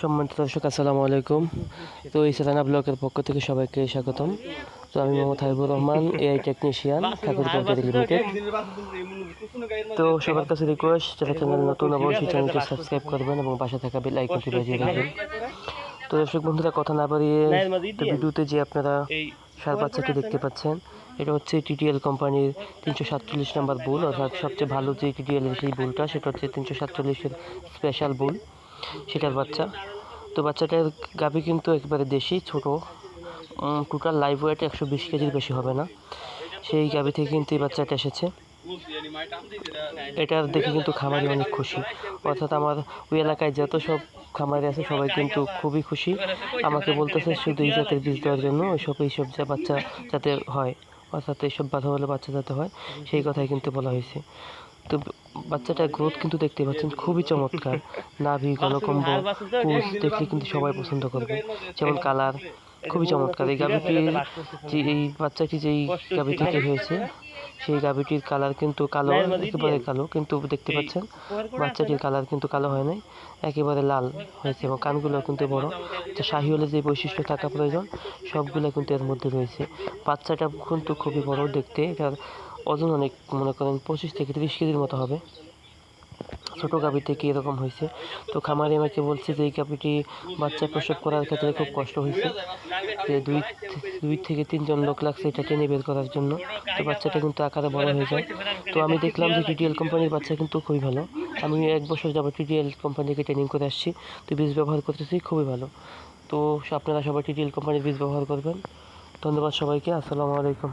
সম্মানিত দর্শক, আসসালামু আলাইকুম। তো এই সালানা ব্লগের পক্ষ থেকে সবাইকে স্বাগতম। তো আমি Mohammad Habibur Rahman, AI technician, Thakurgaon dairy limited. তো সবার কাছে রিকোয়েস্ট, যারা চ্যানেল নতুন অবশ্যই চ্যানেলটি সাবস্ক্রাইব করবেন এবং পাশে থাকা বেল আইকনটি বাজিয়ে রাখবেন। তো দর্শক বন্ধুরা, কথা না বাড়িয়ে তো ভিডিওতে যে আপনারা ষাঁড় বাচ্চাটি দেখতে পাচ্ছেন, এটা হচ্ছে টিটিএল কোম্পানির 347 নাম্বার বুল, অর্থাৎ সবচেয়ে ভালো যে টিটিএলের সেই বুলটা, সেটা হচ্ছে 347-এর স্পেশাল বুল, সেটার বাচ্চা। তো বাচ্চাটার গাভী কিন্তু একবারে দেশি, ছোট, টোটাল লাইভ ওয়েট 120 কেজির বেশি হবে না। সেই গাভী থেকে কিন্তু এই বাচ্চাটা এসেছে। এটার দেখে কিন্তু খামারি অনেক খুশি, অর্থাৎ আমার ওই এলাকায় যত সব খামারি আছে সবাই কিন্তু খুবই খুশি। আমাকে বলতেছে শুধু এই জাতের বীজ দেওয়ার জন্য, এইসব যা বাচ্চা যাতে হয়, অর্থাৎ এইসব বাধা হলে বাচ্চা যাতে হয়, সেই কথাই কিন্তু বলা হয়েছে। তো বাচ্চাটার গ্রোথ কিন্তু দেখতে পাচ্ছেন খুবই চমৎকার। নাভি, গলকম্ব, পুষ দেখলে কিন্তু সবাই পছন্দ করবে, যেমন কালার খুবই চমৎকার। এই গাভীটির এই বাচ্চাটি যেই গাভী থেকে হয়েছে, সেই গাভীটির কালার কিন্তু কালো, একেবারে কালো, কিন্তু দেখতে পাচ্ছেন বাচ্চাটির কালার কিন্তু কালো হয় নাই, একেবারে লাল হয়েছে এবং কানগুলো কিন্তু বড়। তো শাহিওয়ালের যে বৈশিষ্ট্য থাকা প্রয়োজন সবগুলো কিন্তু এর মধ্যে রয়েছে। বাচ্চাটা কিন্তু খুবই বড় দেখতে, এটার ওজন অনেক, মনে করেন 25 থেকে 30 কেজির মতো হবে। ছোটো গাভী থেকে এরকম হয়েছে। তো খামারি আমাকে বলছে যে এই গাভীটি বাচ্চা প্রসব করার ক্ষেত্রে খুব কষ্ট হয়েছে, যে দুই থেকে তিনজন লোক লাগছে এটা টেনে বের করার জন্য। তো বাচ্চাটা কিন্তু আকারে বড় হয়ে যায়। তো আমি দেখলাম যে টিটিএল কোম্পানির বাচ্চা কিন্তু খুবই ভালো। আমি 1 বছর যাবত টিটিএল কোম্পানিকে ট্রেনিং করে আসছি, তো বীজ ব্যবহার করতেছি, খুবই ভালো। তো আপনারা সবাই টিটিএল কোম্পানির বীজ ব্যবহার করবেন। ধন্যবাদ সবাইকে, আসসালামু আলাইকুম।